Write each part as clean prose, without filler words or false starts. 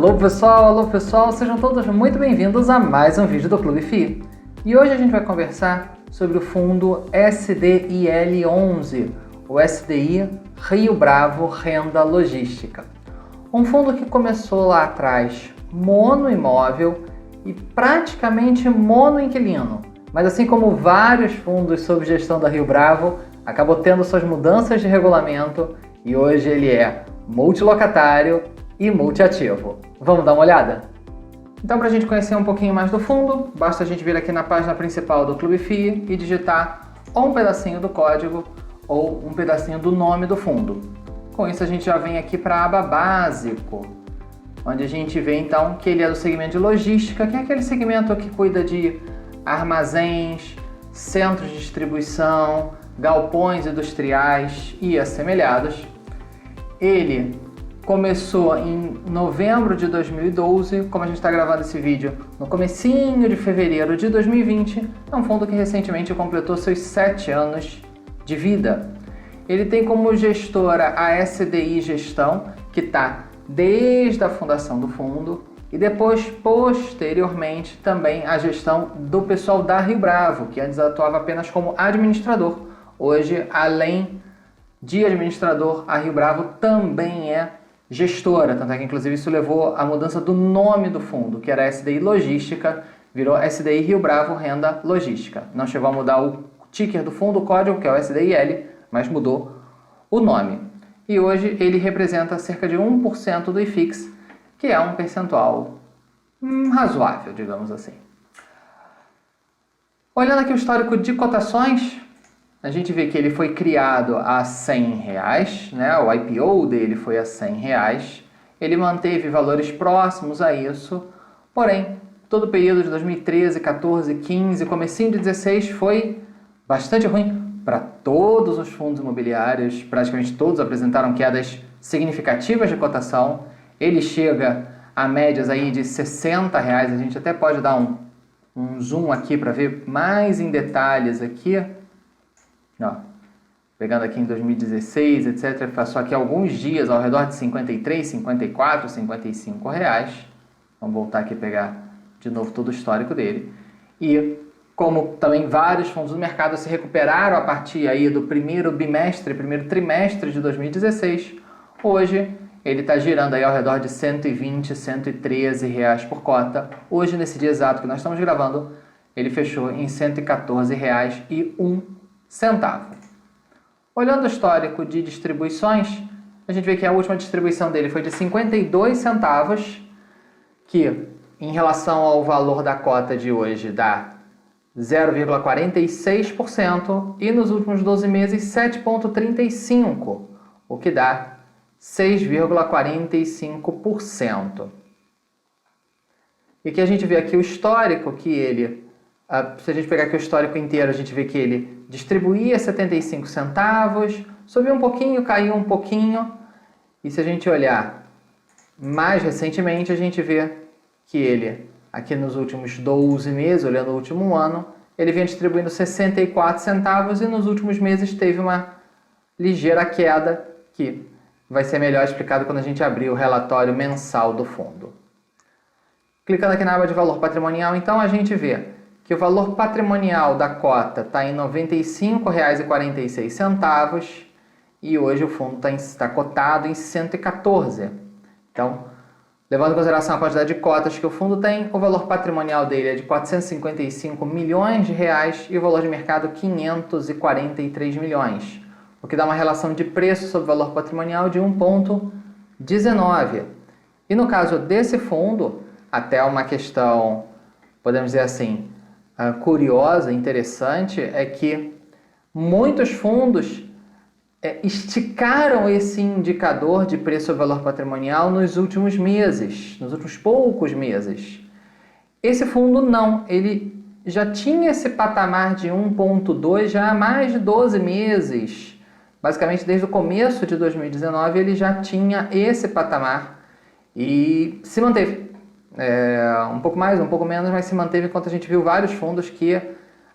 Alô pessoal, sejam todos muito bem-vindos a mais um vídeo do Clube FI. E hoje a gente vai conversar sobre o fundo SDIL11, o SDI Rio Bravo Renda Logística. Um fundo que começou lá atrás monoimóvel e praticamente monoinquilino, mas assim como vários fundos sob gestão da Rio Bravo, acabou tendo suas mudanças de regulamento e hoje ele é multilocatário e multiativo. Vamos dar uma olhada? Então, para a gente conhecer um pouquinho mais do fundo, basta a gente vir aqui na página principal do Clube FI e digitar ou um pedacinho do código ou um pedacinho do nome do fundo. Com isso, a gente já vem aqui para a aba Básico, onde a gente vê então que ele é do segmento de logística, que é aquele segmento que cuida de armazéns, centros de distribuição, galpões industriais e assemelhados. Ele começou em novembro de 2012, como a gente está gravando esse vídeo no comecinho de fevereiro de 2020, é um fundo que recentemente completou seus 7 anos de vida. Ele tem como gestora a SDI Gestão, que está desde a fundação do fundo, e depois, posteriormente, também a gestão do pessoal da Rio Bravo, que antes atuava apenas como administrador. Hoje, além de administrador, a Rio Bravo também é gestora, tanto é que inclusive isso levou à mudança do nome do fundo, que era SDI Logística, virou SDI Rio Bravo Renda Logística. Não chegou a mudar o ticker do fundo, o código, que é o SDIL, mas mudou o nome. E hoje ele representa cerca de 1% do IFIX, que é um percentual razoável, digamos assim. Olhando aqui o histórico de cotações, a gente vê que ele foi criado a R$100, né? O IPO dele foi a R$100. Ele manteve valores próximos a isso, porém, todo o período de 2013, 14, 15, comecinho de 16 foi bastante ruim para todos os fundos imobiliários. Praticamente todos apresentaram quedas significativas de cotação. Ele chega a médias aí de R$60. A gente até pode dar um zoom aqui para ver mais em detalhes aqui. Ó, pegando aqui em 2016, etc., passou aqui alguns dias ao redor de 53, 54, 55 reais. Vamos voltar aqui e pegar de novo todo o histórico dele. E como também vários fundos do mercado se recuperaram a partir aí do primeiro trimestre de 2016, hoje ele está girando aí ao redor de 120, 113 reais por cota. Hoje, nesse dia exato que nós estamos gravando, ele fechou em R$114,01. Olhando o histórico de distribuições, a gente vê que a última distribuição dele foi de 52 centavos, que em relação ao valor da cota de hoje dá 0,46%, e nos últimos 12 meses 7,35%, o que dá 6,45%. E que a gente vê aqui o histórico que ele... Se a gente pegar aqui o histórico inteiro, a gente vê que ele distribuía 75 centavos, subiu um pouquinho, caiu um pouquinho. E se a gente olhar mais recentemente, a gente vê que ele, aqui nos últimos 12 meses, olhando o último ano, ele vem distribuindo 64 centavos e nos últimos meses teve uma ligeira queda, que vai ser melhor explicado quando a gente abrir o relatório mensal do fundo. Clicando aqui na aba de valor patrimonial, então a gente vê que o valor patrimonial da cota está em R$ 95,46 e hoje o fundo está cotado em 114. Então, levando em consideração a quantidade de cotas que o fundo tem, o valor patrimonial dele é de R$ 455 milhões e o valor de mercado 543 milhões, o que dá uma relação de preço sobre valor patrimonial de 1,19. E no caso desse fundo, até uma questão, podemos dizer assim, curiosa, interessante, é que muitos fundos esticaram esse indicador de preço ou valor patrimonial nos últimos meses, nos últimos poucos meses. Esse fundo não, ele já tinha esse patamar de 1,2 já há mais de 12 meses. Basicamente, desde o começo de 2019, ele já tinha esse patamar e se manteve. Um pouco mais, um pouco menos, mas se manteve enquanto a gente viu vários fundos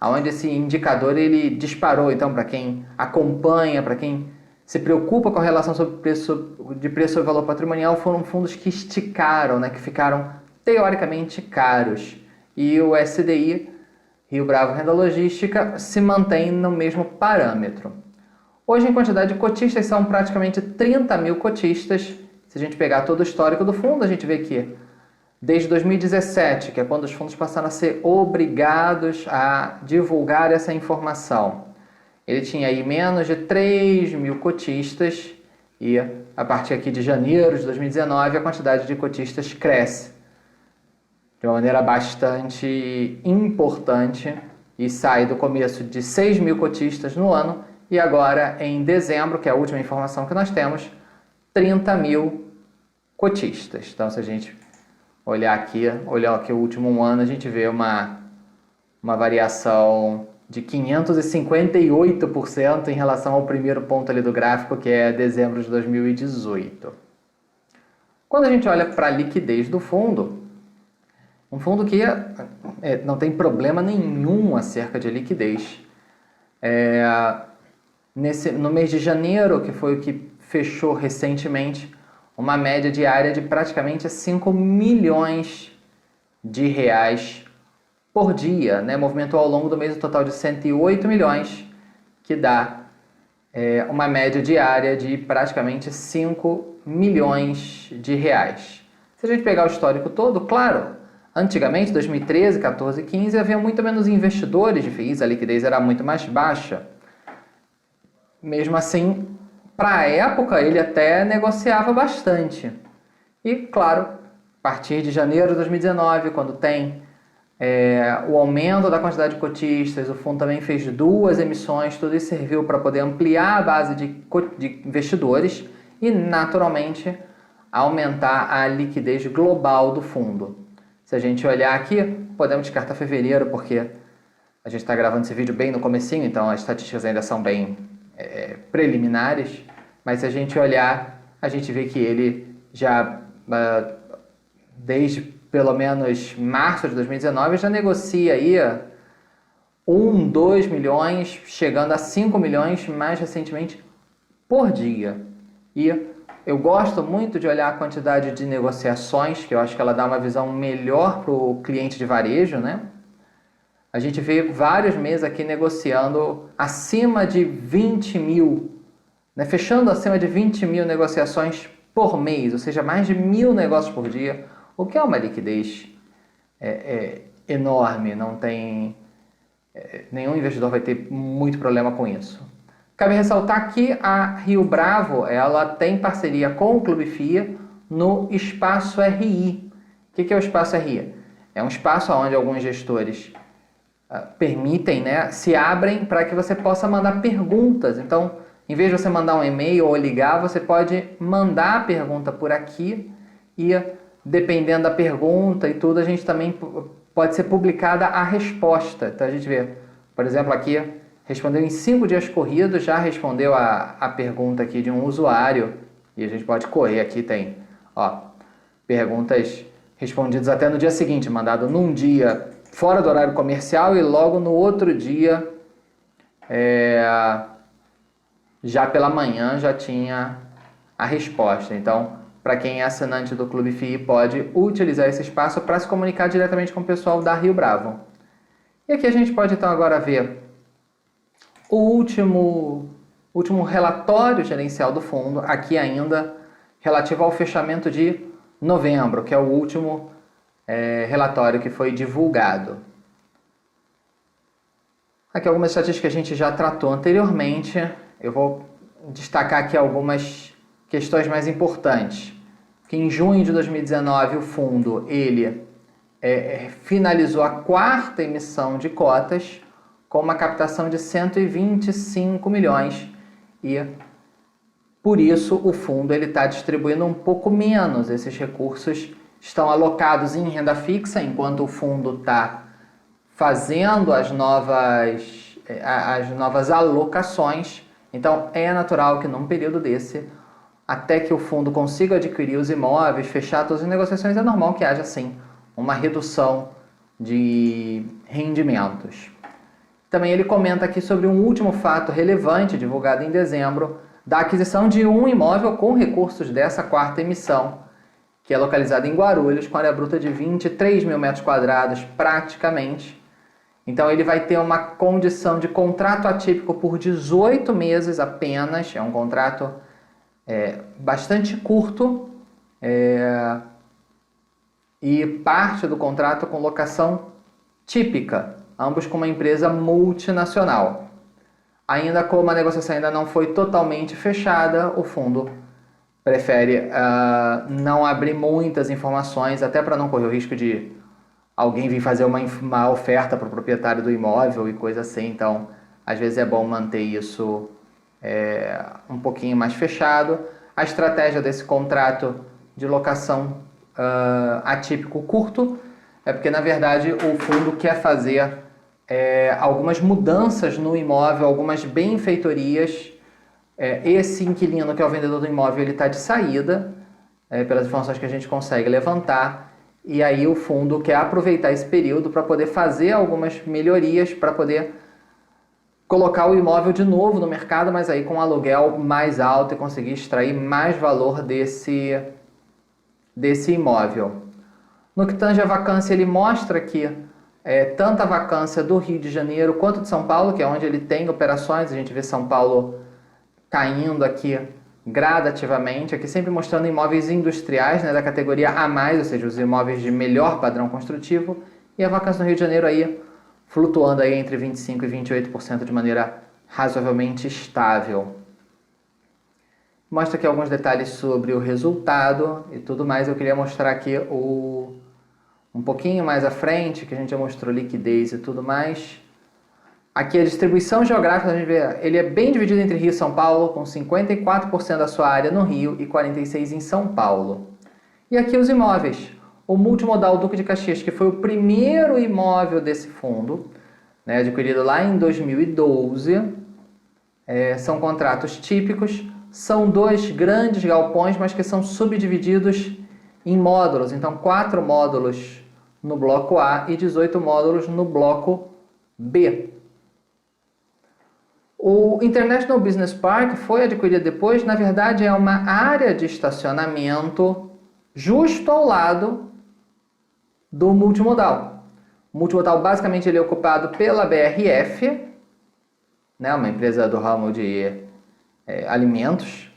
onde esse indicador ele disparou. Então, para quem acompanha, para quem se preocupa com a relação de preço sobre valor patrimonial foram fundos que esticaram, né, que ficaram teoricamente caros. E o SDI, Rio Bravo Renda Logística, se mantém no mesmo parâmetro. Hoje, em quantidade de cotistas, são praticamente 30 mil cotistas. Se a gente pegar todo o histórico do fundo, a gente vê que desde 2017, que é quando os fundos passaram a ser obrigados a divulgar essa informação, ele tinha aí menos de 3 mil cotistas e a partir aqui de janeiro de 2019 a quantidade de cotistas cresce de uma maneira bastante importante e sai do começo de 6 mil cotistas no ano e agora em dezembro, que é a última informação que nós temos, 30 mil cotistas. Então se a gente olhar aqui o último ano, a gente vê uma variação de 558% em relação ao primeiro ponto ali do gráfico, que é dezembro de 2018. Quando a gente olha para a liquidez do fundo, um fundo que não tem problema nenhum acerca de liquidez. No mês de janeiro, que foi o que fechou recentemente, uma média diária de praticamente 5 milhões de reais por dia, né? Movimentou ao longo do mês um total de 108 milhões, que dá uma média diária de praticamente 5 milhões de reais. Se a gente pegar o histórico todo, claro, antigamente, 2013, 14 e 15, havia muito menos investidores de FIIs, a liquidez era muito mais baixa. Mesmo assim, para a época, ele até negociava bastante. E, claro, a partir de janeiro de 2019, quando tem o aumento da quantidade de cotistas, o fundo também fez 2 emissões, tudo isso serviu para poder ampliar a base de investidores e, naturalmente, aumentar a liquidez global do fundo. Se a gente olhar aqui, podemos descartar fevereiro, porque a gente está gravando esse vídeo bem no comecinho, então as estatísticas ainda são bem preliminares, mas se a gente olhar, a gente vê que ele já, desde pelo menos março de 2019, já negocia aí 2 milhões, chegando a 5 milhões mais recentemente por dia. E eu gosto muito de olhar a quantidade de negociações, que eu acho que ela dá uma visão melhor para o cliente de varejo, né? A gente vê vários meses aqui negociando acima de 20 mil, né? Fechando acima de 20 mil negociações por mês, ou seja, mais de 1.000 negócios por dia, o que é uma liquidez enorme, não tem... nenhum investidor vai ter muito problema com isso. Cabe ressaltar que a Rio Bravo, ela tem parceria com o Clube FIA no Espaço RI. O que é o Espaço RI? É um espaço onde alguns gestores permitem, né, se abrem para que você possa mandar perguntas. Então, em vez de você mandar um e-mail ou ligar, você pode mandar a pergunta por aqui e, dependendo da pergunta e tudo, a gente também pode ser publicada a resposta. Então, a gente vê, por exemplo, aqui, respondeu em 5 dias corridos, já respondeu a pergunta aqui de um usuário, e a gente pode correr aqui, tem perguntas respondidas até no dia seguinte, mandado num dia fora do horário comercial e logo no outro dia, já pela manhã, já tinha a resposta. Então, para quem é assinante do Clube FII, pode utilizar esse espaço para se comunicar diretamente com o pessoal da Rio Bravo. E aqui a gente pode então agora ver o último relatório gerencial do fundo, aqui ainda relativo ao fechamento de novembro, que é o último relatório que foi divulgado. Aqui algumas estatísticas que a gente já tratou anteriormente. Eu vou destacar aqui algumas questões mais importantes. Que em junho de 2019 o fundo ele finalizou a 4ª emissão de cotas com uma captação de 125 milhões e por isso o fundo está distribuindo um pouco menos. Esses recursos estão alocados em renda fixa, enquanto o fundo está fazendo as novas alocações. Então é natural que num período desse, até que o fundo consiga adquirir os imóveis, fechar todas as negociações, é normal que haja sim uma redução de rendimentos. Também ele comenta aqui sobre um último fato relevante divulgado em dezembro, da aquisição de um imóvel com recursos dessa quarta emissão, que é localizada em Guarulhos, com área bruta de 23 mil metros quadrados praticamente. Então ele vai ter uma condição de contrato atípico por 18 meses apenas, é um contrato bastante curto, e parte do contrato com locação típica, ambos com uma empresa multinacional. Ainda como a negociação ainda não foi totalmente fechada, o fundo prefere não abrir muitas informações, até para não correr o risco de alguém vir fazer uma oferta para o proprietário do imóvel e coisa assim. Então, às vezes é bom manter isso um pouquinho mais fechado. A estratégia desse contrato de locação atípico curto é porque, na verdade, o fundo quer fazer algumas mudanças no imóvel, algumas benfeitorias. Esse inquilino, que é o vendedor do imóvel, ele está de saída, pelas informações que a gente consegue levantar, e aí o fundo quer aproveitar esse período para poder fazer algumas melhorias, para poder colocar o imóvel de novo no mercado, mas aí com um aluguel mais alto e conseguir extrair mais valor desse imóvel. No que tange a vacância, ele mostra que tanto a vacância do Rio de Janeiro quanto de São Paulo, que é onde ele tem operações, a gente vê São Paulo caindo aqui gradativamente, aqui sempre mostrando imóveis industriais, né, da categoria A+, ou seja, os imóveis de melhor padrão construtivo, e a vacância no Rio de Janeiro aí flutuando aí entre 25% e 28% de maneira razoavelmente estável. Mostra aqui alguns detalhes sobre o resultado e tudo mais. Eu queria mostrar aqui um pouquinho mais à frente, que a gente já mostrou liquidez e tudo mais. Aqui a distribuição geográfica, a gente vê, ele é bem dividido entre Rio e São Paulo, com 54% da sua área no Rio e 46% em São Paulo. E aqui os imóveis. O Multimodal Duque de Caxias, que foi o primeiro imóvel desse fundo, né, adquirido lá em 2012. São contratos típicos. São 2 grandes galpões, mas que são subdivididos em módulos. Então, 4 módulos no bloco A e 18 módulos no bloco B. O International Business Park foi adquirido depois, na verdade é uma área de estacionamento justo ao lado do Multimodal. O Multimodal basicamente ele é ocupado pela BRF, né, uma empresa do ramo de alimentos,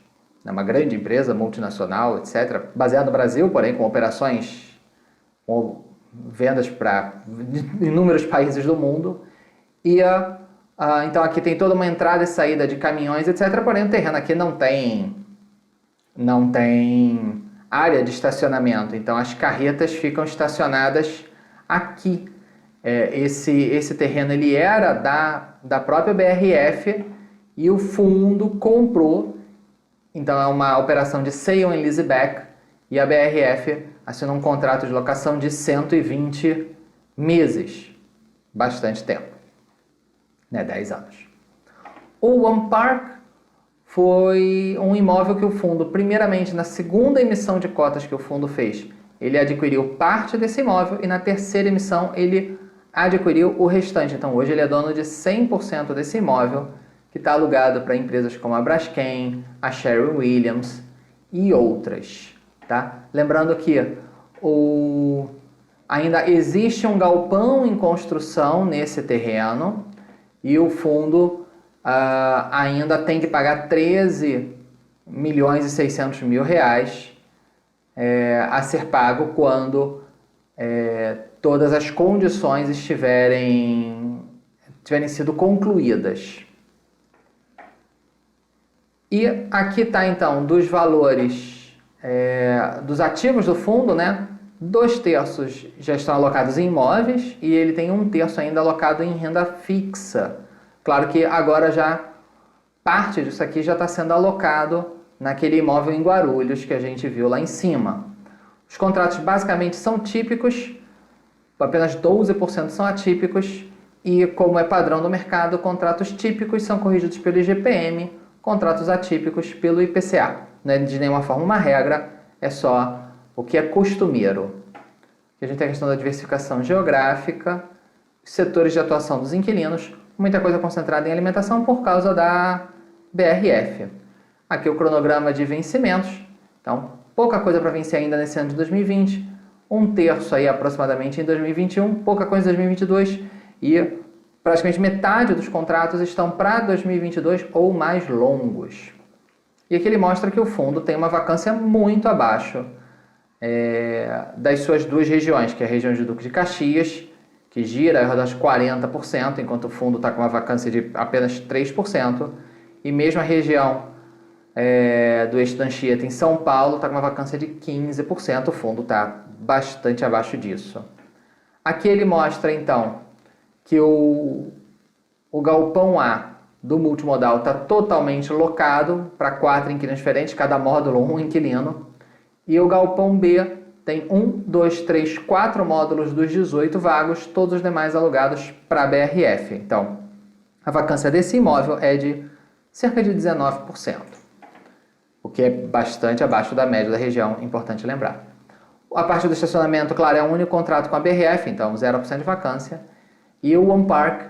né, uma grande empresa multinacional, etc., baseada no Brasil, porém com operações, com vendas para inúmeros países do mundo. E então aqui tem toda uma entrada e saída de caminhões, etc. Porém o terreno aqui não tem área de estacionamento. Então as carretas ficam estacionadas aqui. Esse terreno ele era da própria BRF e o fundo comprou. Então é uma operação de sale and leaseback e a BRF assinou um contrato de locação de 120 meses. Bastante tempo. 10 anos. O One Park foi um imóvel que o fundo, primeiramente na segunda emissão de cotas que o fundo fez, ele adquiriu parte desse imóvel e na terceira emissão ele adquiriu o restante. Então hoje ele é dono de 100% desse imóvel, que está alugado para empresas como a Braskem, a Sherwin-Williams e outras. Tá? Lembrando que ainda existe um galpão em construção nesse terreno, e o fundo ainda tem que pagar 13 milhões e 600 mil reais a ser pago quando todas as condições tiverem sido concluídas. E aqui está então dos valores dos ativos do fundo, né? 2/3 já estão alocados em imóveis e ele tem 1/3 ainda alocado em renda fixa. Claro que agora já parte disso aqui já está sendo alocado naquele imóvel em Guarulhos que a gente viu lá em cima. Os contratos basicamente são típicos, apenas 12% são atípicos e, como é padrão do mercado, contratos típicos são corrigidos pelo IGPM, contratos atípicos pelo IPCA. Não é de nenhuma forma uma regra, é só o que é costumeiro. A gente tem a questão da diversificação geográfica, setores de atuação dos inquilinos, muita coisa concentrada em alimentação por causa da BRF. Aqui o cronograma de vencimentos. Então, pouca coisa para vencer ainda nesse ano de 2020. Um terço aí aproximadamente em 2021, pouca coisa em 2022 e praticamente metade dos contratos estão para 2022 ou mais longos. E aqui ele mostra que o fundo tem uma vacância muito abaixo das suas duas regiões, que é a região de Duque de Caxias, que gira ao redor de 40%, enquanto o fundo está com uma vacância de apenas 3%, e mesmo a região do eixo da Anchieta em São Paulo está com uma vacância de 15%, o fundo está bastante abaixo disso. Aqui ele mostra então que o galpão A do multimodal está totalmente locado para 4 inquilinos diferentes, cada módulo um inquilino. E o galpão B tem 1, 2, 3, 4 módulos dos 18 vagos, todos os demais alugados para a BRF. Então, a vacância desse imóvel é de cerca de 19%, o que é bastante abaixo da média da região, importante lembrar. A parte do estacionamento, claro, é um único contrato com a BRF, então 0% de vacância. E o One Park,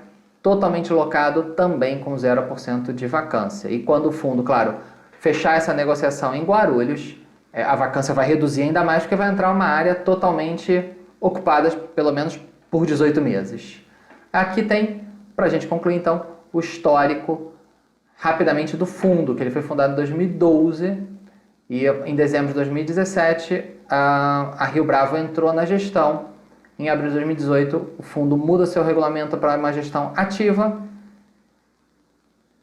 totalmente locado, também com 0% de vacância. E quando o fundo, claro, fechar essa negociação em Guarulhos, a vacância vai reduzir ainda mais, porque vai entrar uma área totalmente ocupada, pelo menos por 18 meses. Aqui tem, para a gente concluir então, o histórico, rapidamente, do fundo, que ele foi fundado em 2012, e em dezembro de 2017, a Rio Bravo entrou na gestão. Em abril de 2018, o fundo muda seu regulamento para uma gestão ativa.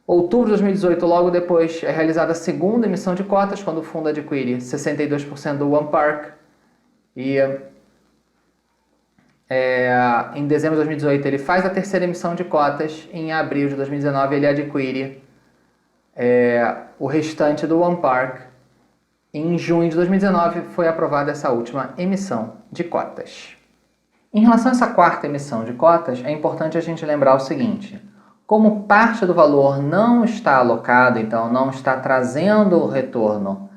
Outubro de 2018, logo depois, é realizada a segunda emissão de cotas, quando o fundo adquire 62% do One Park. E em dezembro de 2018, ele faz a terceira emissão de cotas. Em abril de 2019, ele adquire o restante do One Park. Em junho de 2019, foi aprovada essa última emissão de cotas. Em relação a essa quarta emissão de cotas, é importante a gente lembrar o seguinte: como parte do valor não está alocado, então não está trazendo o retorno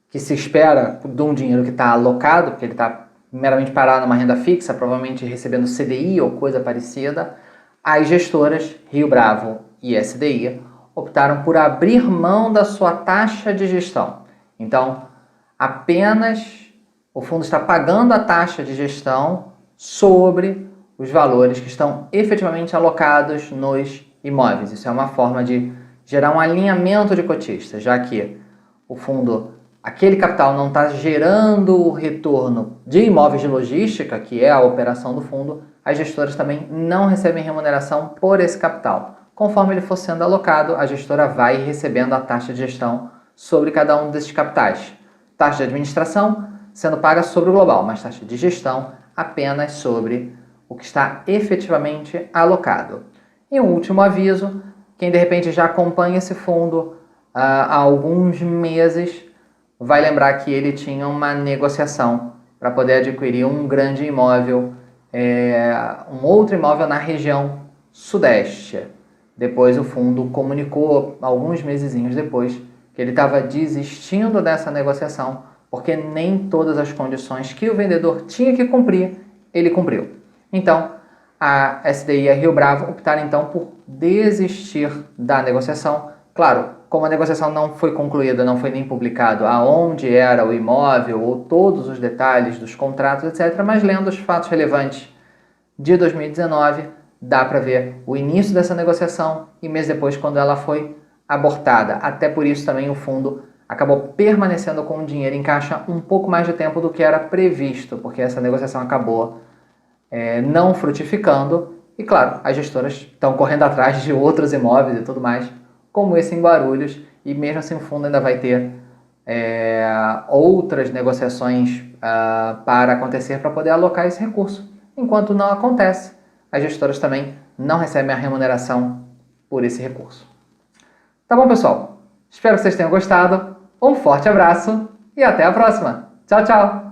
que se espera de um dinheiro que está alocado, porque ele está meramente parado numa renda fixa, provavelmente recebendo CDI ou coisa parecida, as gestoras Rio Bravo e SDI optaram por abrir mão da sua taxa de gestão. Então, apenas o fundo está pagando a taxa de gestão sobre os valores que estão efetivamente alocados nos imóveis. Isso é uma forma de gerar um alinhamento de cotistas, já que o fundo, aquele capital não está gerando o retorno de imóveis de logística, que é a operação do fundo, as gestoras também não recebem remuneração por esse capital. Conforme ele for sendo alocado, a gestora vai recebendo a taxa de gestão sobre cada um desses capitais. Taxa de administração sendo paga sobre o global, mas taxa de gestão apenas sobre o que está efetivamente alocado. E um último aviso: quem de repente já acompanha esse fundo há alguns meses, vai lembrar que ele tinha uma negociação para poder adquirir um grande imóvel, um outro imóvel na região sudeste. Depois o fundo comunicou, alguns mesezinhos depois, que ele estava desistindo dessa negociação, porque nem todas as condições que o vendedor tinha que cumprir, ele cumpriu. Então, a SDI e a Rio Bravo optaram então por desistir da negociação. Claro, como a negociação não foi concluída, não foi nem publicado aonde era o imóvel ou todos os detalhes dos contratos, etc., mas lendo os fatos relevantes de 2019, dá para ver o início dessa negociação e mês depois quando ela foi abortada. Até por isso também o fundo acabou permanecendo com o dinheiro em caixa um pouco mais de tempo do que era previsto, porque essa negociação acabou não frutificando. E claro, as gestoras estão correndo atrás de outros imóveis e tudo mais, como esse em Guarulhos, e mesmo assim o fundo ainda vai ter outras negociações para acontecer para poder alocar esse recurso. Enquanto não acontece, as gestoras também não recebem a remuneração por esse recurso. Tá bom, pessoal? Espero que vocês tenham gostado. Um forte abraço e até a próxima. Tchau, tchau!